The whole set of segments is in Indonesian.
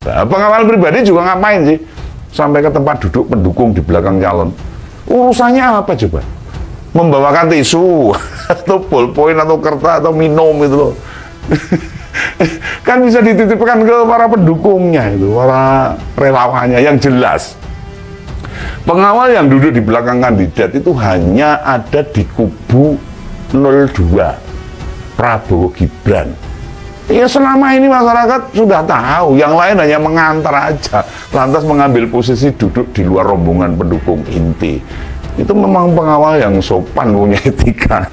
Nah, pengawal pribadi juga ngapain sih? Sampai ke tempat duduk pendukung di belakang calon. Urusannya apa coba? Membawakan tisu, atau ballpoint, atau kertas, atau minum itu loh. Kan bisa dititipkan ke para pendukungnya itu, para relawannya yang jelas. Pengawal yang duduk di belakang kandidat itu hanya ada di kubu 02, Prabowo Gibran. Ya selama ini masyarakat sudah tahu, yang lain hanya mengantar aja, lantas mengambil posisi duduk di luar rombongan pendukung inti. Itu memang pengawal yang sopan, punya etika.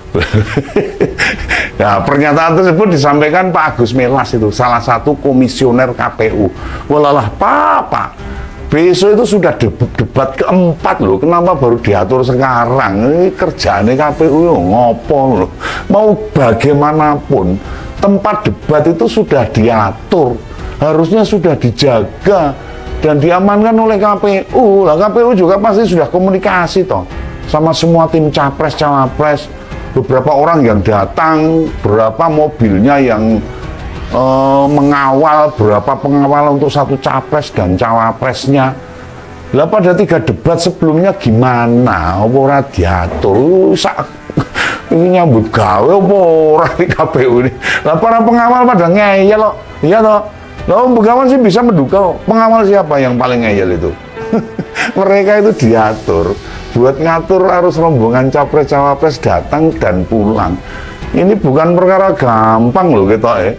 Nah, pernyataan tersebut disampaikan Pak Agus Melas itu, salah satu komisioner KPU. Walalah Pak, besok itu sudah debat keempat loh, kenapa baru diatur sekarang? Ini kerjaannya KPU ngopo loh. Mau bagaimanapun, tempat debat itu sudah diatur, harusnya sudah dijaga dan diamankan oleh KPU. Lah KPU juga pasti sudah komunikasi toh sama semua tim capres cawapres, beberapa orang yang datang, berapa mobilnya yang mengawal, berapa pengawal untuk satu capres dan cawapresnya. Lah pada 3 debat sebelumnya gimana? Apa ora diatur? Ini nyambut gawe apa ora di KPU ini? Lah para pengawal pada ngeyel loh. Iya toh. Lah pengawal sih bisa menduga. Pengawal siapa yang paling ngeyel itu? Mereka itu diatur buat ngatur arus rombongan capres cawapres datang dan pulang. Ini bukan perkara gampang loh kita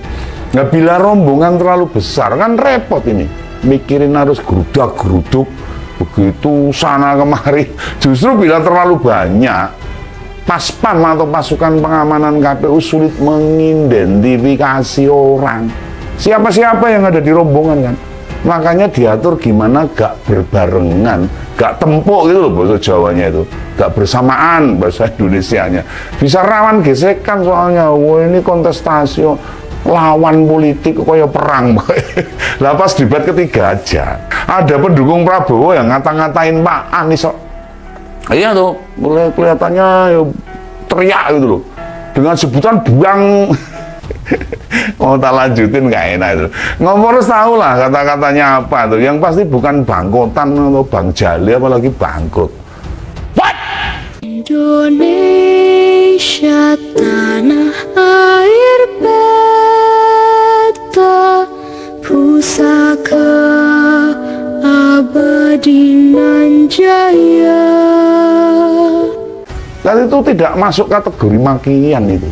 Nah, bila rombongan terlalu besar kan repot ini. Mikirin harus gerudak-geruduk begitu sana kemari. Justru bila terlalu banyak, Paspam atau pasukan pengamanan KPU sulit mengidentifikasi orang. Siapa-siapa yang ada di rombongan kan. Makanya diatur gimana gak berbarengan, gak tempuk gitu loh bahasa Jawanya itu, gak bersamaan bahasa Indonesianya. Bisa rawan gesekan soalnya, wah ini kontestasi lawan politik kayak perang. Lah pas debat ketiga aja ada pendukung Prabowo yang ngata-ngatain Pak Anies. Iya tuh, mulai kelihatannya ya, teriak gitu loh dengan sebutan buang. Mau tak lanjutin nggak enak itu. Ngomong harus tahu lah kata-katanya apa tuh. Yang pasti bukan bangkotan atau Bang Jali apalagi bangkrut. What? Indonesia tanah air beta pusaka abadi nan jaya. Dan itu tidak masuk kategori makian itu.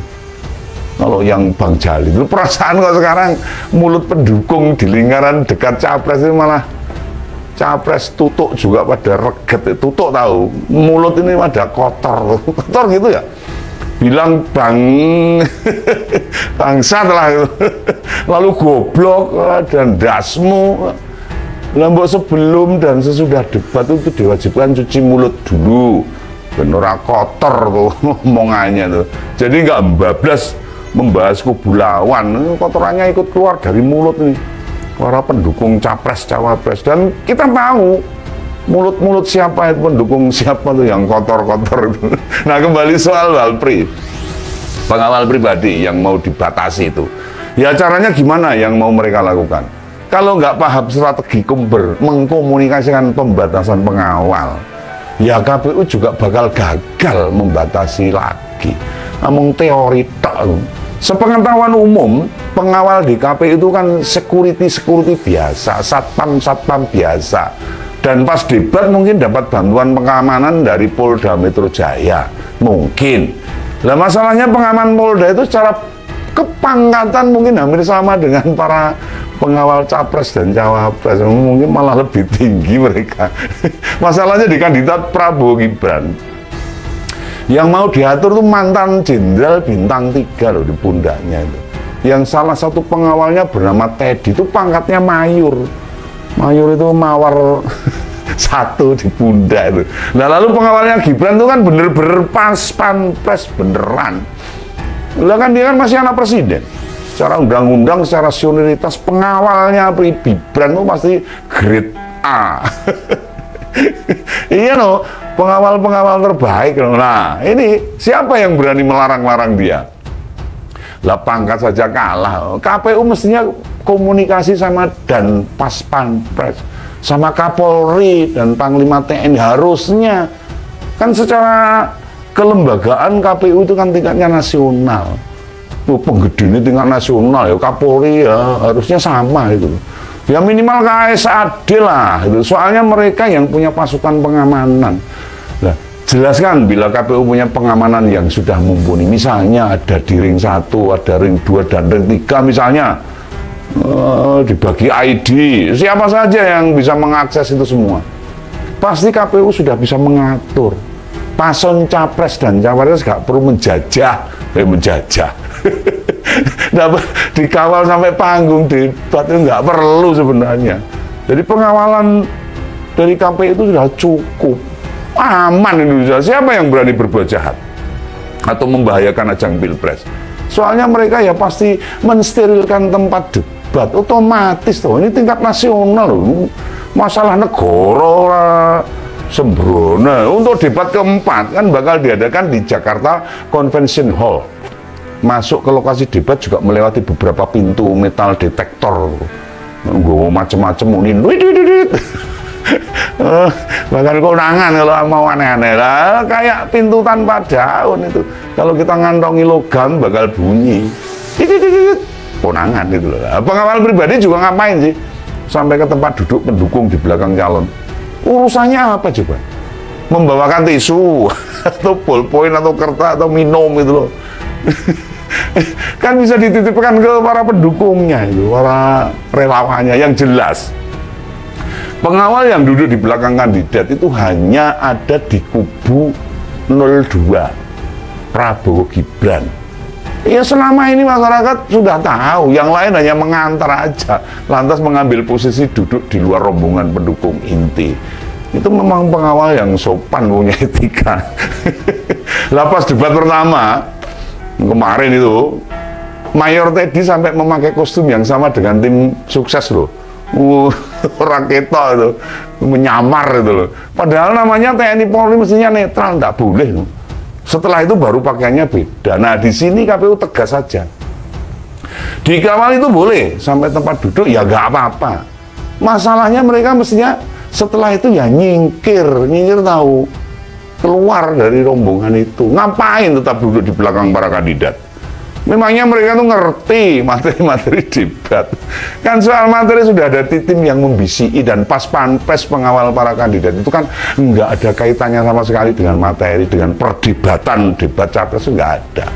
Kalau yang Bang Jali itu perasaan kok sekarang mulut pendukung di lingkaran dekat capres itu malah capres Tutuk juga pada reget. Tutuk tahu mulut ini pada kotor gitu ya, bilang bangsat lah gitu. Lalu goblok dan dasmu. Lambok sebelum dan sesudah debat itu diwajibkan cuci mulut dulu, bener kotor tuh omongannya tuh. Jadi nggak bablas membahas kubu lawan, kotorannya ikut keluar dari mulut nih para pendukung capres cawapres. Dan kita tahu mulut-mulut siapa itu pendukung siapa tuh yang kotor-kotor itu. Nah kembali soal Walpri, pengawal pribadi yang mau dibatasi itu, ya caranya gimana yang mau mereka lakukan? Kalau nggak paham strategi mengkomunikasikan pembatasan pengawal, ya KPU juga bakal gagal membatasi lagi. Namun teori tak. Sepengetahuan umum, pengawal di KPU itu kan security biasa, satpam biasa. Dan pas debat mungkin dapat bantuan pengamanan dari Polda Metro Jaya, mungkin. Nah masalahnya pengaman Polda itu secara kepangkatan mungkin hampir sama dengan para pengawal capres dan cawapres, mungkin malah lebih tinggi mereka. Masalahnya di kandidat Prabowo Gibran, yang mau diatur tuh mantan jenderal bintang 3 loh di pundaknya itu. Yang salah satu pengawalnya bernama Teddy, itu pangkatnya mayor. Mayor itu mawar satu di pundak itu. Nah lalu pengawalnya Gibran itu kan bener-bener pampres beneran. Lah kan dia kan masih anak presiden. Secara undang-undang, secara senioritas pengawalnya Gibran itu pasti grade A. Iya loh, pengawal-pengawal terbaik. Nah, ini siapa yang berani melarang-larang dia? Lah pangkat saja kalah. KPU mestinya komunikasi sama dan pas pampres, sama Kapolri dan Panglima TNI harusnya. Kan secara kelembagaan KPU itu kan tingkatnya nasional. Penggede ini tingkat nasional ya, Kapolri ya harusnya sama itu. Ya minimal KSAD lah itu. Soalnya mereka yang punya pasukan pengamanan. Nah, jelaskan bila KPU punya pengamanan yang sudah mumpuni. Misalnya ada di ring 1, ada ring 2 dan ring 3 misalnya. Dibagi ID, siapa saja yang bisa mengakses itu semua. Pasti KPU sudah bisa mengatur. Paslon capres dan cawapres gak perlu menjajah. Dikawal sampai panggung debat itu nggak perlu sebenarnya. Jadi pengawalan dari KPU itu sudah cukup aman Indonesia. Siapa yang berani berbuat jahat atau membahayakan ajang pilpres? Soalnya mereka ya pasti mensterilkan tempat debat otomatis tuh. Ini tingkat nasional loh. Masalah negara sembrono. Untuk debat keempat kan bakal diadakan di Jakarta Convention Hall. Masuk ke lokasi debat juga melewati beberapa pintu metal detektor. Gue macem-macem unin. Bahkan konangan kalau mau aneh-aneh lah, kayak pintu tanpa daun itu. Kalau kita ngantongi logam bakal bunyi. Konangan itu loh. Pengawal pribadi juga ngapain sih? Sampai ke tempat duduk pendukung di belakang calon. Urusannya apa coba? Membawakan tisu atau ballpoint atau kertas atau minum itu loh. Kan bisa dititipkan ke para pendukungnya itu, para relawannya. Yang jelas pengawal yang duduk di belakang kandidat itu hanya ada di kubu 02 Prabowo Gibran. Ya selama ini masyarakat sudah tahu, yang lain hanya mengantar aja, lantas mengambil posisi duduk di luar rombongan pendukung inti. Itu memang pengawal yang sopan, punya etika. Lah pas debat pertama kemarin itu, Mayor Teddy sampai memakai kostum yang sama dengan tim sukses loh. Raketo itu, menyamar itu loh. Padahal namanya TNI Polri mestinya netral, nggak boleh loh. Setelah itu baru pakaiannya beda. Nah di sini KPU tegas saja. Dikawal itu boleh sampai tempat duduk ya nggak apa-apa. Masalahnya mereka mestinya setelah itu ya nyingkir tahu, keluar dari rombongan itu. Ngapain tetap duduk di belakang para kandidat? Memangnya mereka tuh ngerti materi-materi debat. Kan soal materi sudah ada tim yang membisiki, dan pas pampres pengawal para kandidat itu kan nggak ada kaitannya sama sekali dengan materi, dengan perdebatan debat capres, nggak ada.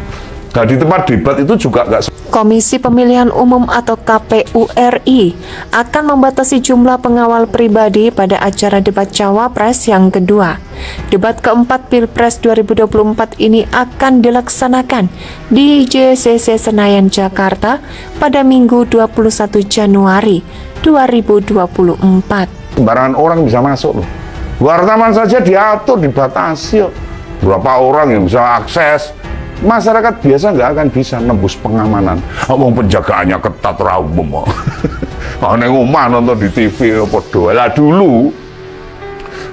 Nah di tempat debat itu juga nggak. Komisi Pemilihan Umum atau KPU RI akan membatasi jumlah pengawal pribadi pada acara debat Cawapres yang kedua. Debat keempat Pilpres 2024 ini akan dilaksanakan di JCC Senayan, Jakarta pada Minggu 21 Januari 2024. Sembarangan orang bisa masuk loh. Wartawan saja diatur, dibatasi. Berapa orang yang bisa akses? Masyarakat biasa nggak akan bisa nembus pengamanan. Wong penjagaannya ketat ra umum. Nek omah nonton di TV apa doa. Lah dulu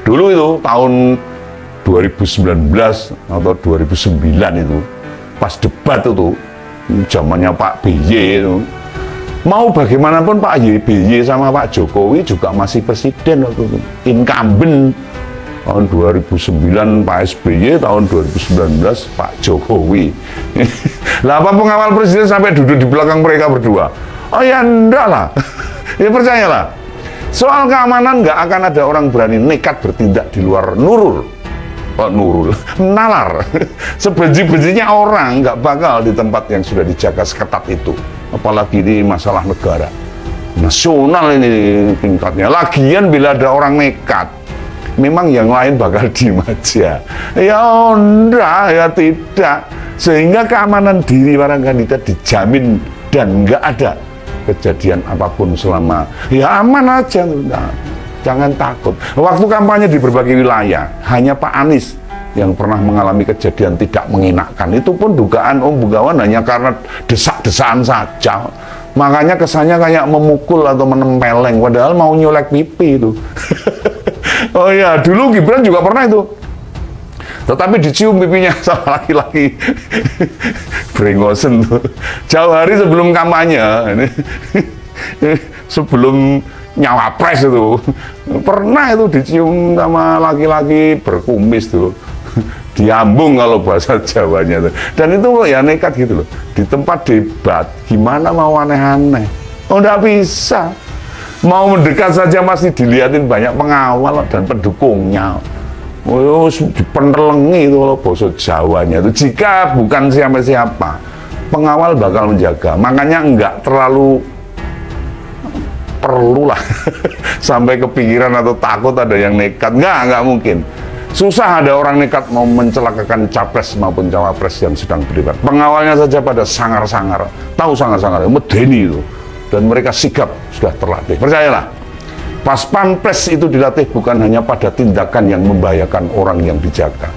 itu tahun 2019 atau 2009 itu pas debat itu zamannya Pak BY itu. Mau bagaimanapun Pak BY sama Pak Jokowi juga masih presiden waktu itu. Incumbent. Tahun 2009 Pak SBY, tahun 2019 Pak Jokowi. Lah apa pengawal presiden sampai duduk di belakang mereka berdua? Oh ya enggak lah. Ya percayalah. Soal keamanan nggak akan ada orang berani nekat bertindak di luar nalar. Sebenci-bencinya orang nggak bakal di tempat yang sudah dijaga seketat itu. Apalagi di masalah negara. Nasional ini tingkatnya. Lagian bila ada orang nekat, memang yang lain bakal diem aja. Ya enggak, ya tidak. Sehingga keamanan diri para kandidat dijamin dan nggak ada kejadian apapun selama ya aman aja. Nah, jangan takut. Waktu kampanye di berbagai wilayah, hanya Pak Anies yang pernah mengalami kejadian tidak mengenakan. Itu pun dugaan Om Bugawan hanya karena desak-desaan saja. Makanya kesannya kayak memukul atau menempeleng, padahal mau nyolek pipi itu. Oh iya, dulu Gibran juga pernah itu. Tetapi dicium pipinya sama laki-laki. Brengosen tuh. Jauh hari sebelum kampanye. sebelum nyawapres itu pernah itu dicium sama laki-laki berkumis tuh, diambung kalau bahasa Jawanya tuh. Dan itu ya nekat gitu loh, di tempat debat gimana mau aneh-aneh, oh nggak bisa, mau mendekat saja masih dilihatin banyak pengawal dan pendukungnya. Oh, dipenelengi itu kalau bahasa Jawanya itu. Jika bukan siapa-siapa, pengawal bakal menjaga. Makanya enggak terlalu perlulah sampai kepikiran atau takut ada yang nekat. Enggak mungkin. Susah ada orang nekat mau mencelakakan capres maupun cawapres yang sedang berdebat. Pengawalnya saja pada sangar-sangar, tahu sangar-sangar, medeni itu. Dan mereka sigap, sudah terlatih. Percayalah, pas pampres itu dilatih bukan hanya pada tindakan yang membahayakan orang yang dijaga.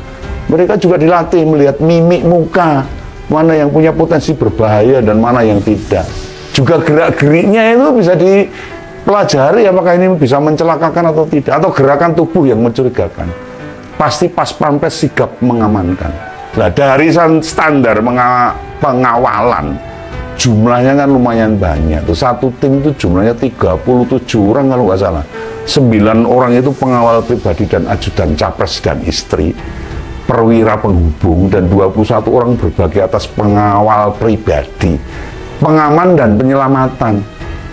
Mereka juga dilatih melihat mimik muka, mana yang punya potensi berbahaya dan mana yang tidak. Juga gerak-geriknya itu bisa dipelajari apakah ini bisa mencelakakan atau tidak, atau gerakan tubuh yang mencurigakan. Pasti pas pampres sigap mengamankan. Nah, dari standar pengawalan, jumlahnya kan lumayan banyak. Tuh, satu tim itu jumlahnya 37 orang kalau nggak salah. 9 orang itu pengawal pribadi dan ajudan capres dan istri, perwira penghubung, dan 21 orang berbagai atas pengawal pribadi, pengaman dan penyelamatan,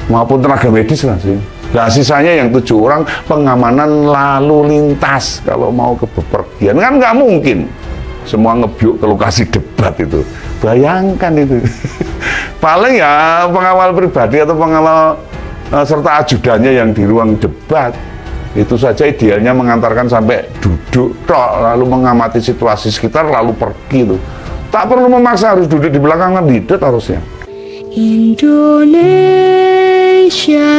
maupun tenaga medis lah sih. Nah, sisanya yang 7 orang pengamanan lalu lintas kalau mau ke bepergian. Kan nggak mungkin semua ngebyuk ke lokasi debat itu. Bayangkan itu. Paling ya pengawal pribadi atau pengawal serta ajudannya yang di ruang debat. Itu saja idealnya mengantarkan sampai duduk lalu mengamati situasi sekitar lalu pergi tuh. Tak perlu memaksa harus duduk di belakang kandidat harusnya. Indonesia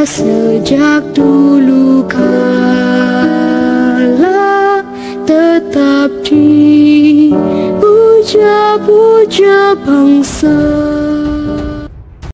sejak dulu kala tetap dipuja-puja bangsa.